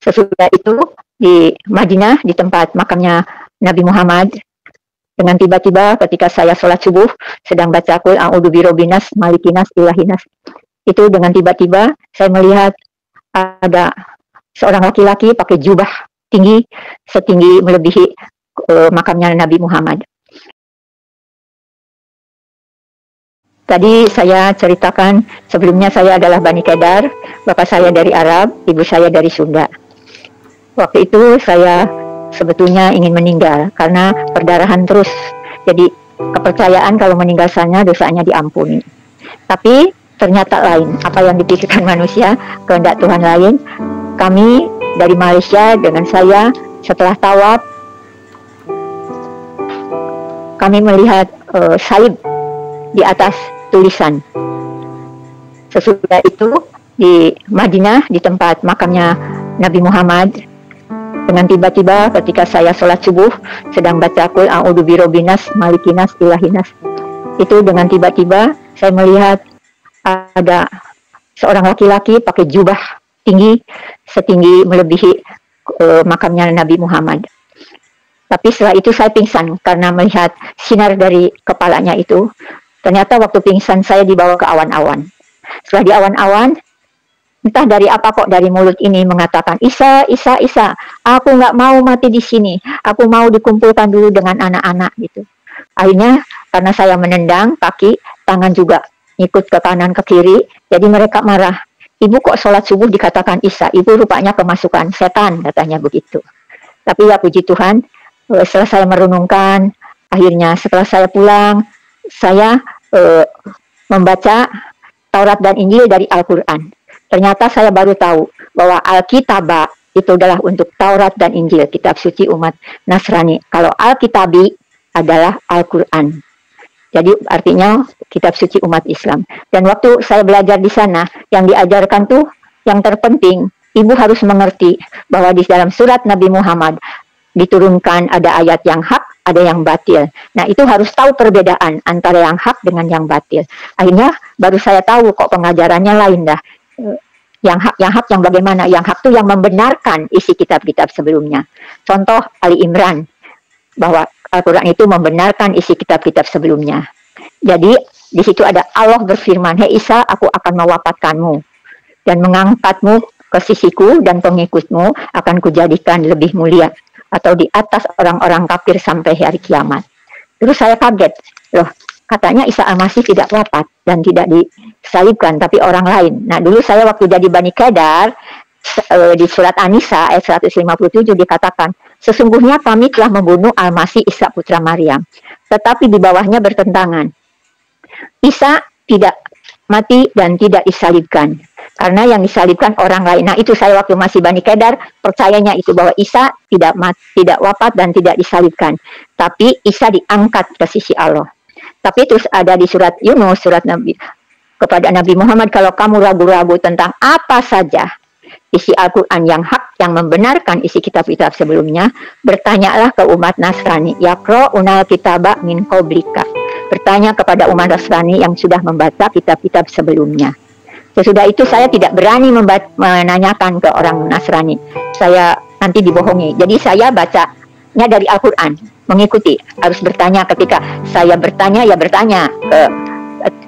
Sesudah itu di Madinah, di tempat makamnya Nabi Muhammad, dengan tiba-tiba ketika saya sholat subuh sedang baca Qul a'udzu birabbinas malikinas ilahinas, itu dengan tiba-tiba saya melihat ada seorang laki-laki pakai jubah tinggi, setinggi melebihi makamnya Nabi Muhammad. Tadi saya ceritakan sebelumnya saya adalah Bani Kedar, bapak saya dari Arab, ibu saya dari Sunda. Waktu itu saya sebetulnya ingin meninggal karena perdarahan terus. Jadi kepercayaan kalau meninggal sana dosanya diampuni. Tapi ternyata lain, apa yang dipikirkan manusia, kehendak Tuhan lain. Kami dari Malaysia dengan saya setelah tawaf, kami melihat salib di atas tulisan. Sesudah itu di Madinah, di tempat makamnya Nabi Muhammad, dengan tiba-tiba ketika saya sholat subuh sedang baca Qul a'udzu birabbinas malikinas ilahinas, itu dengan tiba-tiba saya melihat ada seorang laki-laki pakai jubah tinggi, setinggi melebihi makamnya Nabi Muhammad. Tapi setelah itu saya pingsan karena melihat sinar dari kepalanya itu. Ternyata waktu pingsan saya dibawa ke awan-awan. Setelah di awan-awan, entah dari apa kok dari mulut ini mengatakan, Isa, Isa, Isa, aku nggak mau mati di sini. Aku mau dikumpulkan dulu dengan anak-anak gitu. Akhirnya karena saya menendang kaki, tangan juga ikut ke kanan ke kiri, jadi mereka marah. Ibu kok sholat subuh dikatakan Isa, ibu rupanya kemasukan setan, katanya begitu. Tapi ya puji Tuhan, setelah saya merenungkan, akhirnya setelah saya pulang, saya membaca Taurat dan Injil dari Al-Quran. Ternyata saya baru tahu bahwa Alkitab itu adalah untuk Taurat dan Injil, kitab suci umat Nasrani. Kalau Alkitabi adalah Al-Quran. Jadi artinya kitab suci umat Islam. Dan waktu saya belajar di sana, yang diajarkan tuh yang terpenting, ibu harus mengerti bahwa di dalam surat Nabi Muhammad diturunkan ada ayat yang hak, ada yang batil. Nah itu harus tahu perbedaan antara yang hak dengan yang batil. Akhirnya baru saya tahu kok pengajarannya lain dah. Yang hak yang bagaimana? Yang hak itu yang membenarkan isi kitab-kitab sebelumnya. Contoh Ali Imran, bahwa Al-Quran itu membenarkan isi kitab-kitab sebelumnya. Jadi di situ ada Allah berfirman, Hei Isa, aku akan mewafatkanmu dan mengangkatmu ke sisiku dan pengikutmu akan kujadikan lebih mulia atau di atas orang-orang kafir sampai hari kiamat. Terus saya kaget, loh katanya Isa Al-Masih tidak wafat dan tidak disalibkan, tapi orang lain. Nah dulu saya waktu jadi Bani Kedar, di surat An-Nisa ayat 157 dikatakan, sesungguhnya kami telah membunuh Al-Masih Isa putra Maryam, tetapi di bawahnya bertentangan. Isa tidak mati dan tidak disalibkan, karena yang disalibkan orang lain. Nah itu saya waktu masih Bani Kedar percayanya itu bahwa Isa tidak wafat dan tidak disalibkan, tapi Isa diangkat ke sisi Allah. Tapi terus ada di surat Yunus, surat Nabi kepada Nabi Muhammad, kalau kamu ragu-ragu tentang apa saja isi Al-Quran yang hak, yang membenarkan isi kitab-kitab sebelumnya, bertanyalah ke umat Nasrani, yaqra'unal kitaba min qablika. Bertanya kepada umat Nasrani yang sudah membaca kitab-kitab sebelumnya. Sesudah itu saya tidak berani menanyakan ke orang Nasrani. Saya nanti dibohongi. Jadi saya bacanya dari Al-Quran, mengikuti. Harus bertanya, ketika saya bertanya, ya bertanya.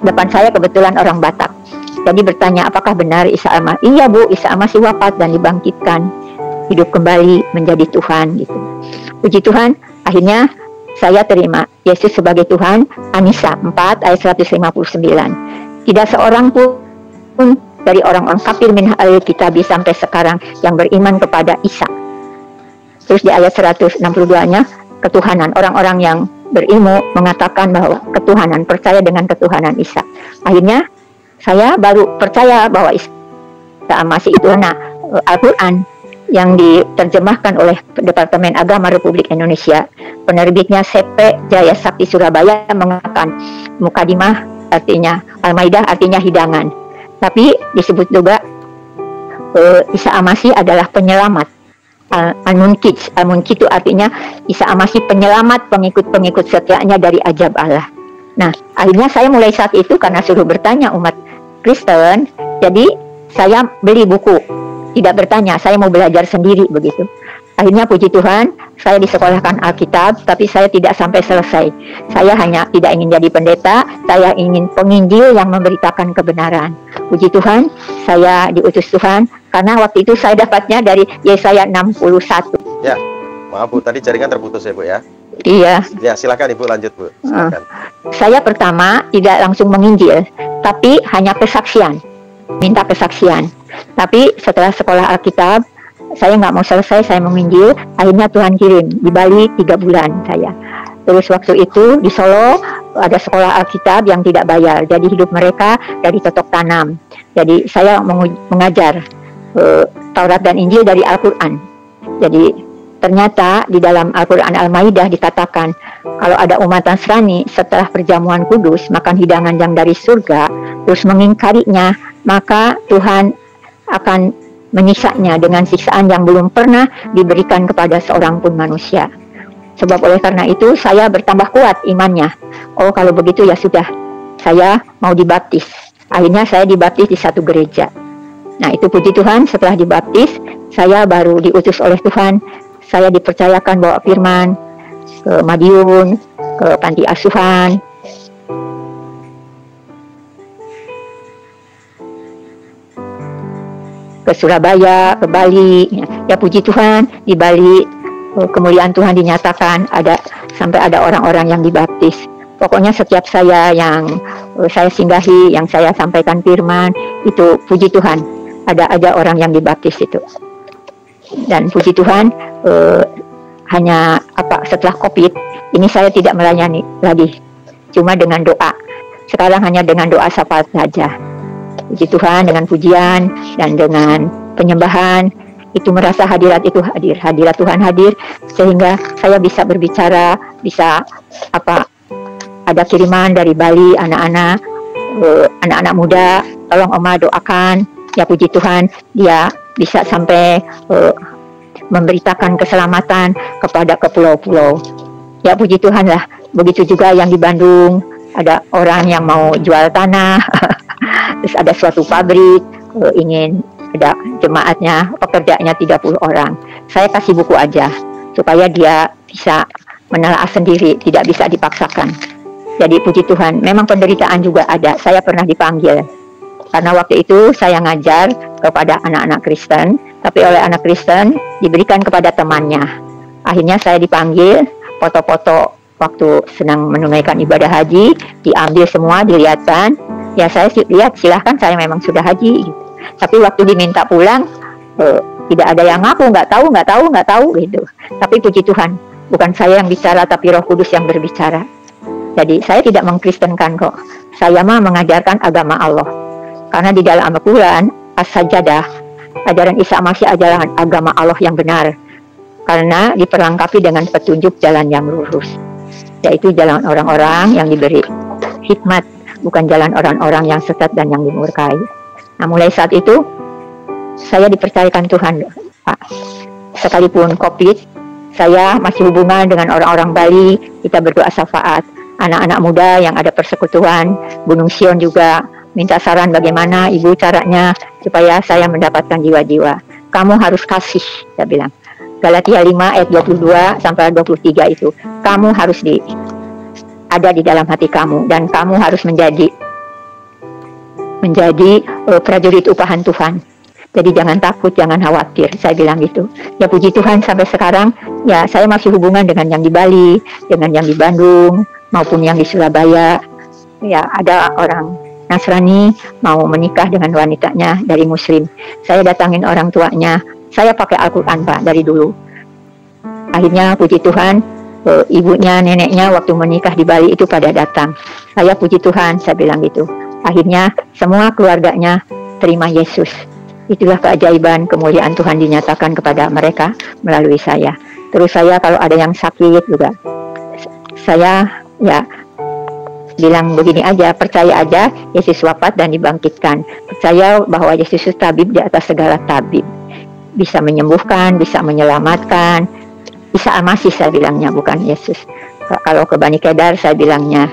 Depan saya kebetulan orang Batak. Jadi bertanya, apakah benar Isa Al-Masih? Iya Bu, Isa Al-Masih wafat dan dibangkitkan, hidup kembali menjadi Tuhan gitu. Puji Tuhan, akhirnya saya terima Yesus sebagai Tuhan. An-Nisa 4 ayat 159. Tidak seorang pun dari orang-orang kafir min ahlil kitab sampai sekarang yang beriman kepada Isa. Terus di ayat 162-nya ketuhanan, orang-orang yang berilmu mengatakan bahwa ketuhanan, percaya dengan ketuhanan Isa. Akhirnya saya baru percaya bahwa Isa Al-Masih itu Al-Quran yang diterjemahkan oleh Departemen Agama Republik Indonesia. Penerbitnya CP Jaya Sakti Surabaya mengatakan Mukadimah artinya Al-Maidah artinya hidangan. Tapi disebut juga Isa Al-Masih adalah penyelamat. Al-Munkij itu artinya Isa Al-Masih penyelamat pengikut-pengikut setianya dari ajab Allah. Nah, akhirnya saya mulai saat itu karena suruh bertanya umat Kristen, jadi saya beli buku tidak bertanya, saya mau belajar sendiri begitu. Akhirnya puji Tuhan, saya disekolahkan Alkitab, tapi saya tidak sampai selesai. Saya hanya tidak ingin jadi pendeta, saya ingin penginjil yang memberitakan kebenaran. Puji Tuhan, saya diutus Tuhan, karena waktu itu saya dapatnya dari Yesaya 61. Ya, maaf Bu, tadi jaringan terputus ya Bu ya? Iya. Ya, silakan Ibu lanjut Bu. Silakan. Saya pertama tidak langsung menginjil, tapi hanya kesaksian, minta kesaksian. Tapi setelah sekolah Alkitab, saya nggak mau selesai, saya menginjil. Akhirnya Tuhan kirim di Bali 3 bulan saya. Terus waktu itu di Solo ada sekolah Alkitab yang tidak bayar. Jadi hidup mereka dari totok tanam. Jadi saya mengajar Taurat dan Injil dari Al-Quran. Jadi ternyata di dalam Al-Quran Al-Maidah dikatakan kalau ada umat Nasrani setelah perjamuan kudus makan hidangan yang dari surga terus mengingkarinya, maka Tuhan akan menyiksa-Nya dengan siksaan yang belum pernah diberikan kepada seorang pun manusia. Sebab oleh karena itu saya bertambah kuat imannya. Oh, kalau begitu ya sudah, saya mau dibaptis. Akhirnya saya dibaptis di satu gereja. Nah, itu puji Tuhan, setelah dibaptis saya baru diutus oleh Tuhan. Saya dipercayakan bawa firman ke Madiun, ke panti asuhan, ke Surabaya, ke Bali. Ya puji Tuhan, di Bali kemuliaan Tuhan dinyatakan, sampai ada orang-orang yang dibaptis. Pokoknya setiap saya yang saya singgahi, yang saya sampaikan firman, itu puji Tuhan, ada aja orang yang dibaptis itu. Dan puji Tuhan, hanya setelah COVID ini saya tidak melayani lagi, cuma dengan doa. Sekarang hanya dengan doa syafaat saja. Puji Tuhan, dengan pujian dan dengan penyembahan itu merasa hadirat itu hadir, hadirat Tuhan hadir, sehingga saya bisa berbicara, bisa ada kiriman dari Bali anak-anak muda, tolong Oma doakan. Ya puji Tuhan, dia bisa sampai memberitakan keselamatan kepada ke pulau-pulau. Ya puji Tuhan lah. Begitu juga yang di Bandung, ada orang yang mau jual tanah. Terus ada suatu pabrik ingin ada jemaatnya, pekerjanya 30 orang. Saya kasih buku aja supaya dia bisa menelaah sendiri, tidak bisa dipaksakan. Jadi puji Tuhan, memang penderitaan juga ada. Saya pernah dipanggil karena waktu itu saya ngajar kepada anak-anak Kristen, tapi oleh anak Kristen diberikan kepada temannya. Akhirnya saya dipanggil, foto-foto waktu sedang menunaikan ibadah haji diambil semua, dilihatkan. Ya saya lihat, silahkan, saya memang sudah haji gitu. Tapi waktu diminta pulang tidak ada yang ngaku, nggak tahu gitu. Tapi puji Tuhan, bukan saya yang bicara tapi Roh Kudus yang berbicara. Jadi saya tidak mengkristenkan kok. Saya mah mengajarkan agama Allah. Karena di dalam Al-Quran As-Sajdah, ajaran Isa Masih ajaran agama Allah yang benar. Karena diperlengkapi dengan petunjuk jalan yang lurus, yaitu jalan orang-orang yang diberi hikmat, bukan jalan orang-orang yang sesat dan yang dimurkai. Nah, mulai saat itu saya dipercayakan Tuhan, Pak. Sekalipun COVID, saya masih hubungan dengan orang-orang Bali. Kita berdoa syafaat. Anak-anak muda yang ada persekutuan Gunung Sion juga minta saran bagaimana Ibu caranya supaya saya mendapatkan jiwa-jiwa. Kamu harus kasih, saya bilang. Galatia 5 ayat 22 sampai 23 itu. Kamu harus ada di dalam hati kamu, dan kamu harus menjadi prajurit upahan Tuhan. Jadi jangan takut, jangan khawatir, saya bilang gitu. Ya puji Tuhan, sampai sekarang ya saya masih hubungan dengan yang di Bali, dengan yang di Bandung, maupun yang di Surabaya. Ya ada orang Nasrani mau menikah dengan wanitanya dari Muslim. Saya datangin orang tuanya, saya pakai Al-Quran Pak dari dulu. Akhirnya puji Tuhan, ibunya, neneknya waktu menikah di Bali itu pada datang. Saya puji Tuhan, saya bilang gitu. Akhirnya semua keluarganya terima Yesus. Itulah keajaiban kemuliaan Tuhan dinyatakan kepada mereka melalui saya. Terus saya kalau ada yang sakit juga, saya ya bilang begini aja, percaya aja Yesus wafat dan dibangkitkan. Percaya bahwa Yesus itu tabib di atas segala tabib. Bisa menyembuhkan, bisa menyelamatkan. Isa Al-Masih saya bilangnya, bukan Yesus. Kalau ke Bani Kedar saya bilangnya.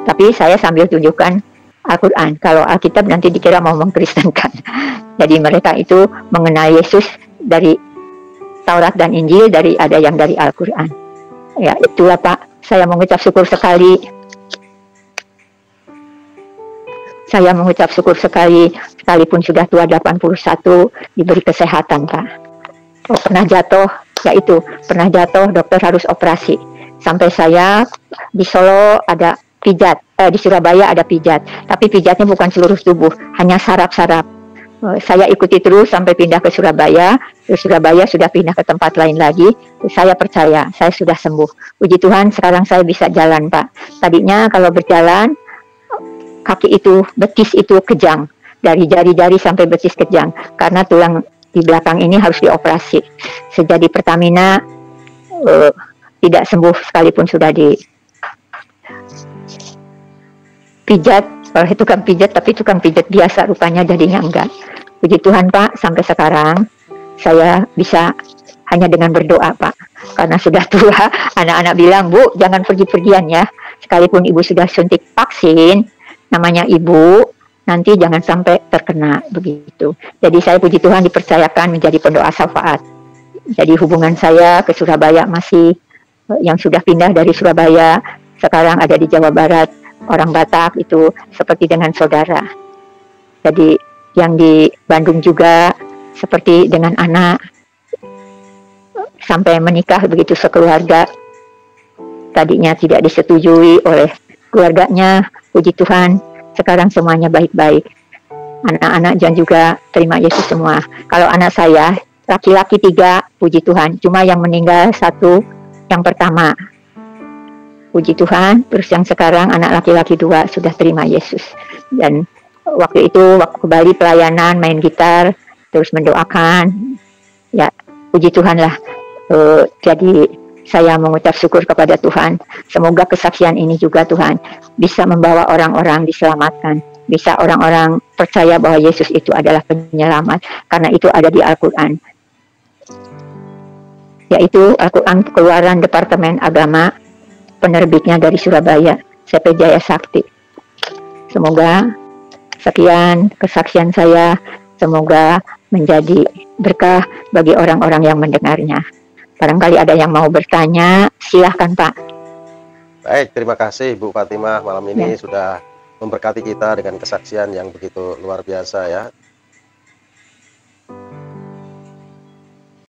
Tapi saya sambil tunjukkan Al-Quran. Kalau Alkitab nanti dikira mau mengkristenkan. Jadi mereka itu mengenal Yesus dari Taurat dan Injil, ada yang dari Al-Quran. Ya, itulah Pak, saya mengucap syukur sekali. Saya mengucap syukur sekali, sekalipun sudah tua 81, diberi kesehatan Pak. Oh, pernah jatuh, yaitu pernah jatuh, dokter harus operasi. Sampai saya di Solo ada pijat, di Surabaya ada pijat, tapi pijatnya bukan seluruh tubuh, hanya saraf-saraf. Saya ikuti terus sampai pindah ke Surabaya. Terus Surabaya sudah pindah ke tempat lain lagi. Saya percaya saya sudah sembuh. Puji Tuhan, sekarang saya bisa jalan Pak. Tadinya kalau berjalan, kaki itu, betis itu kejang. Dari jari-jari sampai betis kejang. Karena tulang di belakang ini harus dioperasi. Sejak di Pertamina tidak sembuh sekalipun sudah di pijat. Kalau itu kan pijat, tapi tukang pijat biasa rupanya jadinya enggak. Puji Tuhan Pak, sampai sekarang saya bisa hanya dengan berdoa Pak. Karena sudah tua, anak-anak bilang, Bu, jangan pergi-pergian ya. Sekalipun ibu sudah suntik vaksin, namanya ibu, nanti jangan sampai terkena begitu. Jadi saya puji Tuhan dipercayakan menjadi pendoa syafaat. Jadi hubungan saya ke Surabaya masih, yang sudah pindah dari Surabaya, sekarang ada di Jawa Barat, orang Batak itu seperti dengan saudara. Jadi yang di Bandung juga seperti dengan anak, sampai menikah begitu sekeluarga. Tadinya tidak disetujui oleh keluarganya, puji Tuhan sekarang semuanya baik-baik. Anak-anak dan juga terima Yesus semua. Kalau anak saya laki-laki 3, puji Tuhan, cuma yang meninggal 1 yang pertama. Puji Tuhan, terus yang sekarang anak laki-laki 2 sudah terima Yesus. Dan waktu itu, waktu kembali pelayanan, main gitar, terus mendoakan. Ya, puji Tuhan lah. Jadi saya mengucap syukur kepada Tuhan. Semoga kesaksian ini juga Tuhan bisa membawa orang-orang diselamatkan. Bisa orang-orang percaya bahwa Yesus itu adalah penyelamat. Karena itu ada di Al-Quran. Yaitu Al-Quran Keluaran Departemen Agama, penerbitnya dari Surabaya, CP Jaya Sakti. Semoga sekian kesaksian saya, semoga menjadi berkah bagi orang-orang yang mendengarnya. Barangkali ada yang mau bertanya, silahkan Pak. Baik, terima kasih Bu Fatimah malam ini sudah memberkati kita dengan kesaksian yang begitu luar biasa ya.